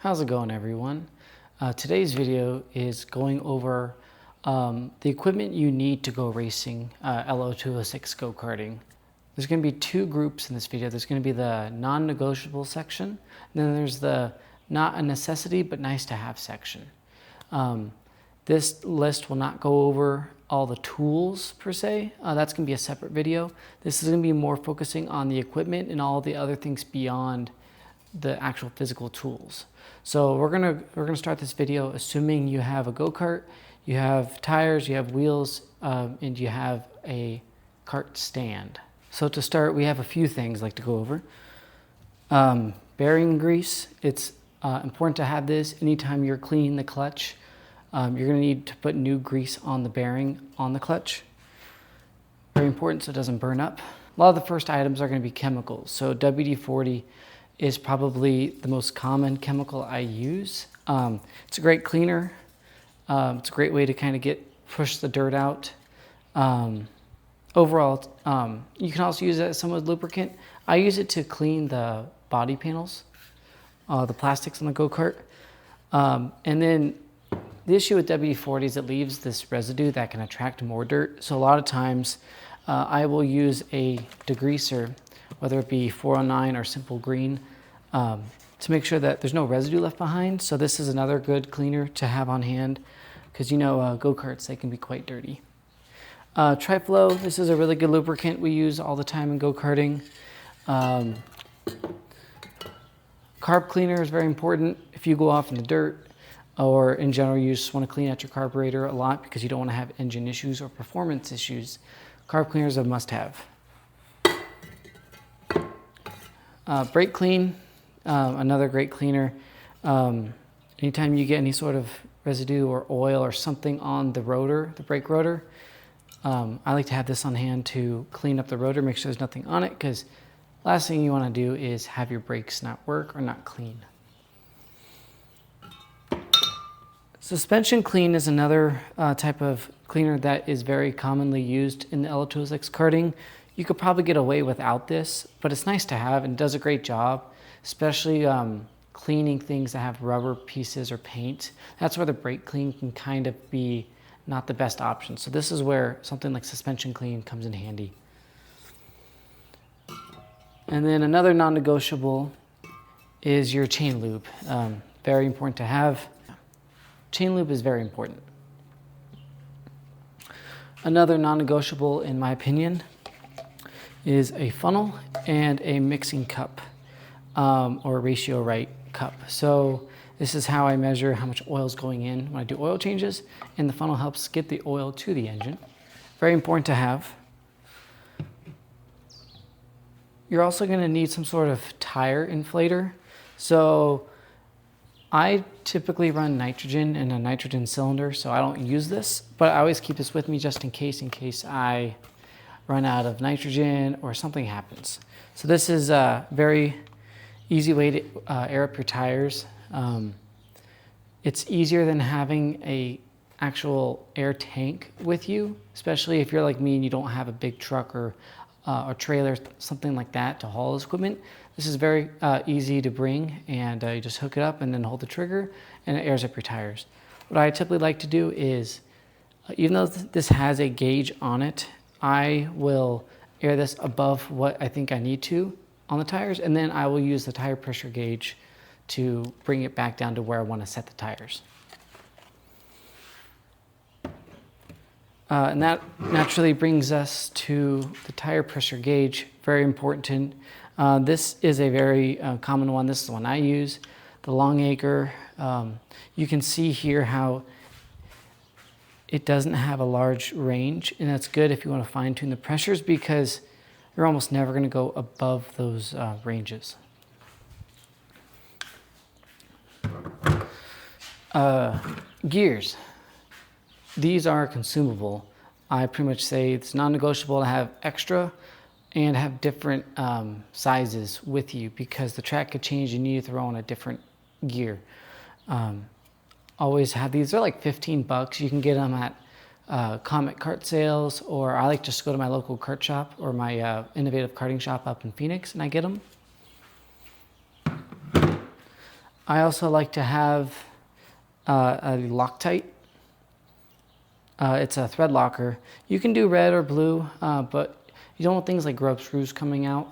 How's it going, everyone? Today's video is going over the equipment you need to go racing LO206 go-karting. There's going to be two groups in this video. There's going to be the non-negotiable section, and then there's the not a necessity but nice to have section. This list will not go over all the tools per se. That's going to be a separate video. This is going to be more focusing on the equipment and all the other things beyond the actual physical tools. So we're gonna start this video assuming you have a go-kart, you have tires, you have wheels, and you have a kart stand. So to start, we have a few things I'd like to go over. Bearing grease. It's important to have this anytime you're cleaning the clutch. You're gonna need to put new grease on the bearing on the clutch. Very important so it doesn't burn up. A lot of the first items are gonna be chemicals. So WD-40 is probably the most common chemical I use. It's a great cleaner. It's a great way to kind of push the dirt out. Overall, you can also use it as somewhat lubricant. I use it to clean the body panels, the plastics on the go-kart. And then the issue with WD-40 is it leaves this residue that can attract more dirt. So a lot of times I will use a degreaser, whether it be 409 or simple green, to make sure that there's no residue left behind. So this is another good cleaner to have on hand because you know go-karts, they can be quite dirty. Triflow, this is a really good lubricant we use all the time in go-karting. Carb cleaner is very important if you go off in the dirt or in general you just want to clean out your carburetor a lot because you don't want to have engine issues or performance issues. Carb cleaner is a must-have. Brake clean, another great cleaner. Anytime you get any sort of residue or oil or something on the rotor, the brake rotor, I like to have this on hand to clean up the rotor, make sure there's nothing on it, because last thing you want to do is have your brakes not work or not clean. Suspension clean is another type of cleaner that is very commonly used in the LO206 karting. You could probably get away without this, but it's nice to have and does a great job, especially cleaning things that have rubber pieces or paint. That's where the brake clean can kind of be not the best option. So this is where something like suspension clean comes in handy. And then another non-negotiable is your chain lube. Very important to have. Chain lube is very important. Another non-negotiable, in my opinion, is a funnel and a mixing cup or ratio right cup. So this is how I measure how much oil is going in when I do oil changes, and the funnel helps get the oil to the engine. Very important to have. You're also going to need some sort of tire inflator. So I typically run nitrogen in a nitrogen cylinder, so I don't use this, but I always keep this with me just in case I run out of nitrogen or something happens. So this is a very easy way to air up your tires. It's easier than having a actual air tank with you, especially if you're like me and you don't have a big truck or a trailer, something like that to haul this equipment. This is very easy to bring, and you just hook it up and then hold the trigger and it airs up your tires. What I typically like to do is, even though this has a gauge on it, I will air this above what I think I need to on the tires, and then I will use the tire pressure gauge to bring it back down to where I want to set the tires. And that naturally brings us to the tire pressure gauge, very important. This is a very common one. This is the one I use, the Longacre. You can see here how it doesn't have a large range, and that's good if you want to fine tune the pressures because you're almost never going to go above those ranges. Gears. These are consumable. I pretty much say it's non-negotiable to have extra and have different sizes with you because the track could change and you need to throw in a different gear. Always have these. They're like 15 bucks. You can get them at Comet Kart sales, or I like just go to my local kart shop or my innovative karting shop up in Phoenix and I get them. I also like to have a Loctite. It's a thread locker. You can do red or blue, but you don't want things like grub screws coming out.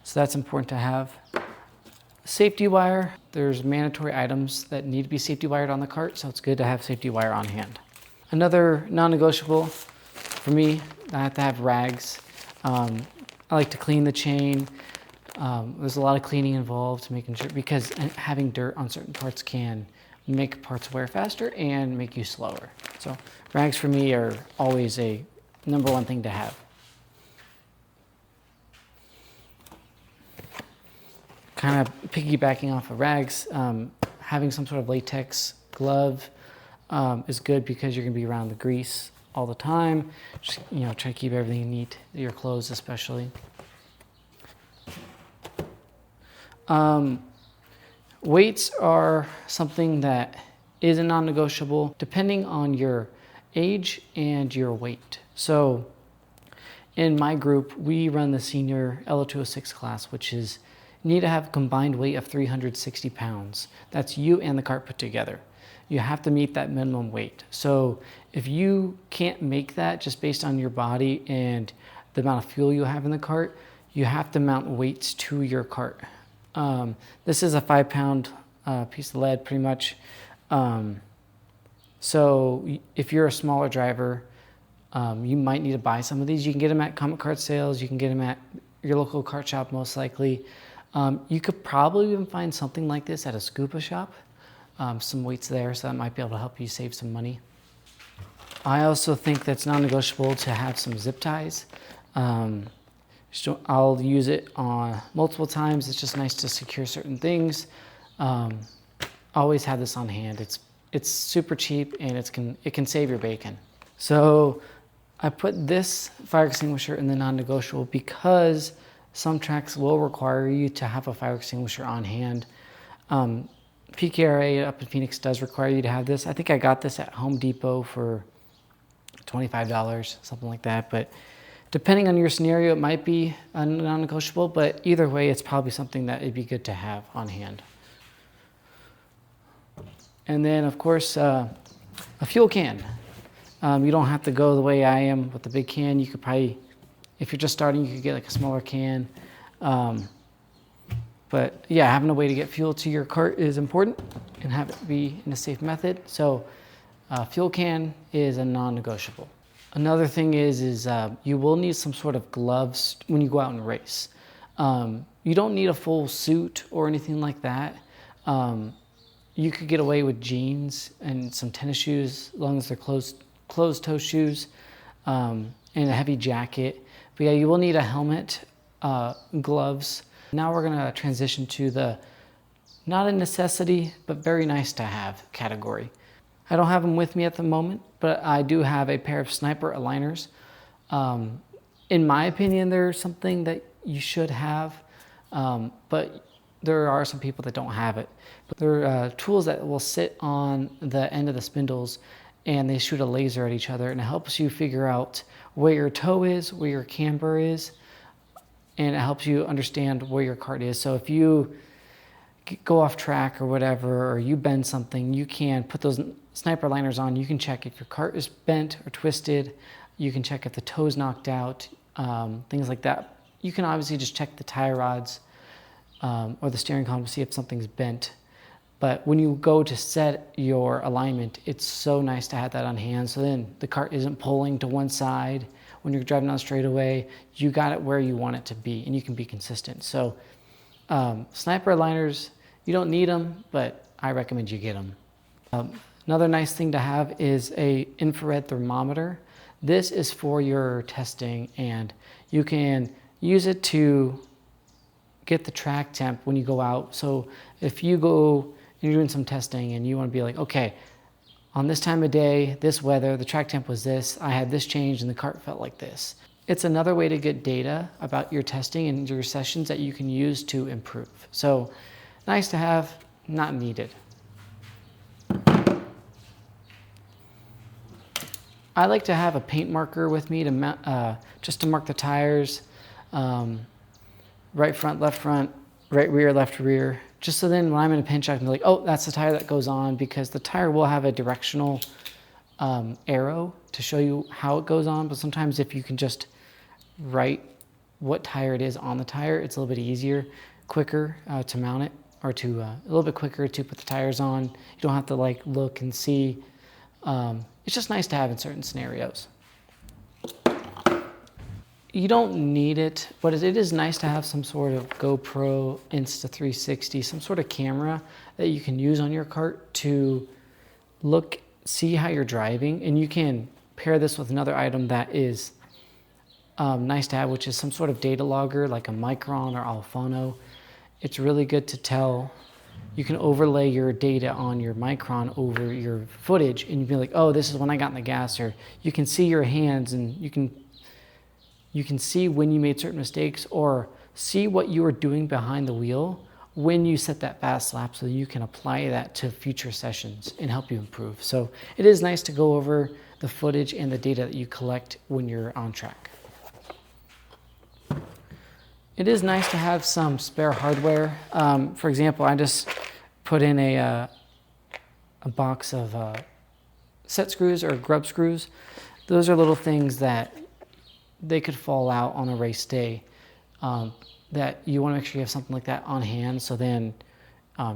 So that's important to have. Safety wire. There's mandatory items that need to be safety wired on the cart, so it's good to have safety wire on hand. Another non-negotiable for me, I have to have rags. I like to clean the chain. There's a lot of cleaning involved, making sure, because having dirt on certain parts can make parts wear faster and make you slower. So rags for me are always a #1 thing to have. Kind of piggybacking off of rags, having some sort of latex glove is good because you're gonna be around the grease all the time. Just, try to keep everything neat, your clothes especially. Weights are something that is a non-negotiable depending on your age and your weight. So in my group, we run the senior LO206 class, which is you need to have a combined weight of 360 pounds. That's you and the cart put together. You have to meet that minimum weight. So if you can't make that just based on your body and the amount of fuel you have in the cart, you have to mount weights to your cart. This is a 5-pound piece of lead pretty much. So if you're a smaller driver, you might need to buy some of these. You can get them at Comet Kart sales. You can get them at your local kart shop most likely. You could probably even find something like this at a scuba shop. Some weights there, so that might be able to help you save some money. I also think that's non-negotiable to have some zip ties. I'll use it on multiple times. It's just nice to secure certain things. Always have this on hand. It's super cheap and it can save your bacon. So I put this fire extinguisher in the non-negotiable because some tracks will require you to have a fire extinguisher on hand. PKRA up in Phoenix does require you to have this. I think I got this at Home Depot for $25, something like that. But depending on your scenario, it might be a non-negotiable, but either way, it's probably something that it'd be good to have on hand. And then, of course, a fuel can. You don't have to go the way I am with the big can. You could probably, if you're just starting, you could get like a smaller can. But yeah, having a way to get fuel to your cart is important and have it be in a safe method. So fuel can is a non-negotiable. Another thing is you will need some sort of gloves when you go out and race. You don't need a full suit or anything like that. You could get away with jeans and some tennis shoes, as long as they're closed-toe shoes, and a heavy jacket. But yeah, you will need a helmet, gloves. Now we're gonna transition to the not a necessity, but very nice to have category. I don't have them with me at the moment, but I do have a pair of sniper aligners. In my opinion, they're something that you should have, but there are some people that don't have it. But they're tools that will sit on the end of the spindles and they shoot a laser at each other, and it helps you figure out where your toe is, where your camber is, and it helps you understand where your cart is. So if you go off track or whatever, or you bend something, you can put those sniper liners on. You can check if your cart is bent or twisted. You can check if the toe's knocked out, things like that. You can obviously just check the tie rods or the steering column to see if something's bent. But when you go to set your alignment, it's so nice to have that on hand. So then the cart isn't pulling to one side. When you're driving on straightaway, you got it where you want it to be, and you can be consistent. So sniper aligners, you don't need them, but I recommend you get them. Another nice thing to have is a infrared thermometer. This is for your testing, and you can use it to get the track temp when you go out. So if you go and you're doing some testing and you want to be like, okay, on this time of day, this weather, the track temp was this, I had this change and the cart felt like this. It's another way to get data about your testing and your sessions that you can use to improve. So nice to have, not needed. I like to have a paint marker with me to just to mark the tires, right front, right rear, left rear, just so then when I'm in a pinch, I can be like, oh, that's the tire that goes on, because the tire will have a directional arrow to show you how it goes on. But sometimes if you can just write what tire it is on the tire, it's a little bit easier, quicker to mount it, or to a little bit quicker to put the tires on. You don't have to like look and see. It's just nice to have in certain scenarios. You don't need it, but it is nice to have some sort of GoPro, Insta360, some sort of camera that you can use on your cart to see how you're driving. And you can pair this with another item that is nice to have, which is some sort of data logger, like a Micron or Alphano. It's really good to tell. You can overlay your data on your Micron over your footage, and you'd be like, oh, this is when I got in the gas, or you can see your hands, and you can see when you made certain mistakes, or see what you were doing behind the wheel when you set that fast lap, so that you can apply that to future sessions and help you improve. So it is nice to go over the footage and the data that you collect when you're on track. It is nice to have some spare hardware. For example, I just put in a box of set screws or grub screws. Those are little things that they could fall out on a race day, that you want to make sure you have something like that on hand, so then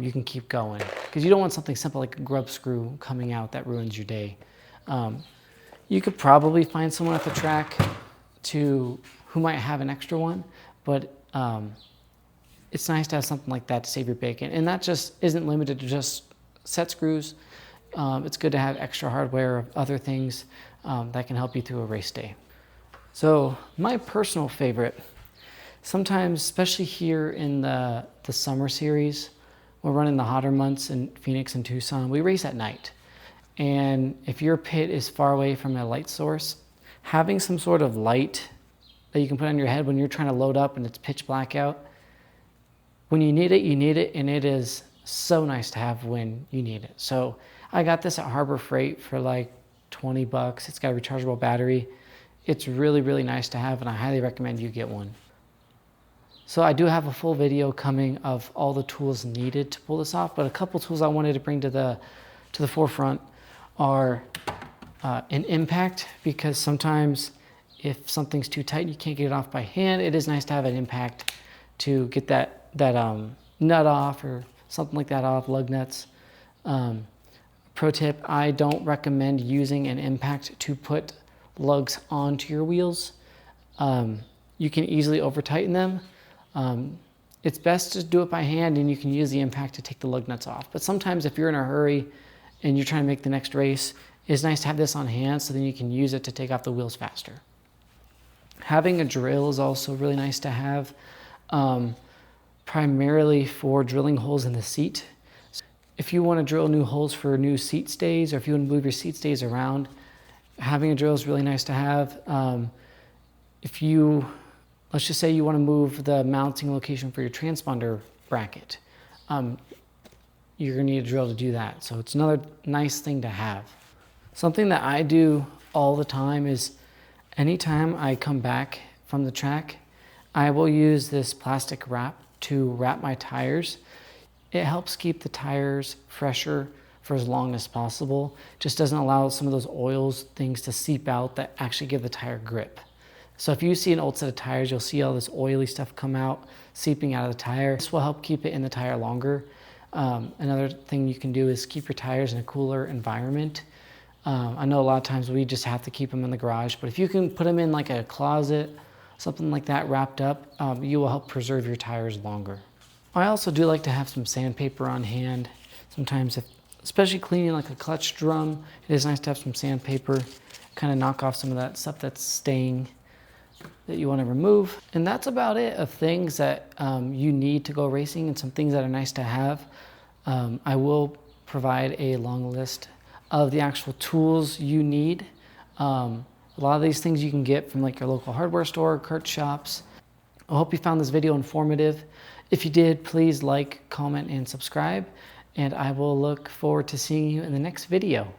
you can keep going. Because you don't want something simple like a grub screw coming out that ruins your day. You could probably find someone at the track who might have an extra one, but it's nice to have something like that to save your bacon. And that just isn't limited to just set screws. It's good to have extra hardware of other things that can help you through a race day. So my personal favorite, sometimes, especially here in the summer series, we're running the hotter months in Phoenix and Tucson, we race at night. And if your pit is far away from a light source, having some sort of light that you can put on your head when you're trying to load up and it's pitch black out, when you need it, and it is so nice to have when you need it. So I got this at Harbor Freight for like 20 bucks. It's got a rechargeable battery. It's really, really nice to have, and I highly recommend you get one. So I do have a full video coming of all the tools needed to pull this off, but a couple tools I wanted to bring to the forefront are an impact, because sometimes if something's too tight and you can't get it off by hand, it is nice to have an impact to get that nut off or something like that off, lug nuts. Pro tip, I don't recommend using an impact to put lugs onto your wheels. You can easily over tighten them. It's best to do it by hand, and you can use the impact to take the lug nuts off. But sometimes if you're in a hurry and you're trying to make the next race, it's nice to have this on hand, so then you can use it to take off the wheels faster. Having a drill is also really nice to have, primarily for drilling holes in the seat. If you want to drill new holes for new seat stays, or if you want to move your seat stays around, having a drill is really nice to have. Let's just say you want to move the mounting location for your transponder bracket. You're going to need a drill to do that. So it's another nice thing to have. Something that I do all the time is anytime I come back from the track, I will use this plastic wrap to wrap my tires. It helps keep the tires fresher for as long as possible. Just doesn't allow some of those oils, things to seep out that actually give the tire grip. So if you see an old set of tires, you'll see all this oily stuff come out, seeping out of the tire. This will help keep it in the tire longer. Another thing you can do is keep your tires in a cooler environment. I know a lot of times we just have to keep them in the garage, but if you can put them in like a closet, something like that wrapped up, you will help preserve your tires longer. I also do like to have some sandpaper on hand. Sometimes, especially cleaning like a clutch drum, it is nice to have some sandpaper, kind of knock off some of that stuff that's staying that you want to remove. And that's about it of things that you need to go racing, and some things that are nice to have. I will provide a long list of the actual tools you need. A lot of these things you can get from like your local hardware store, Kart shops. I hope you found this video informative. If you did, please like, comment, and subscribe, and I will look forward to seeing you in the next video.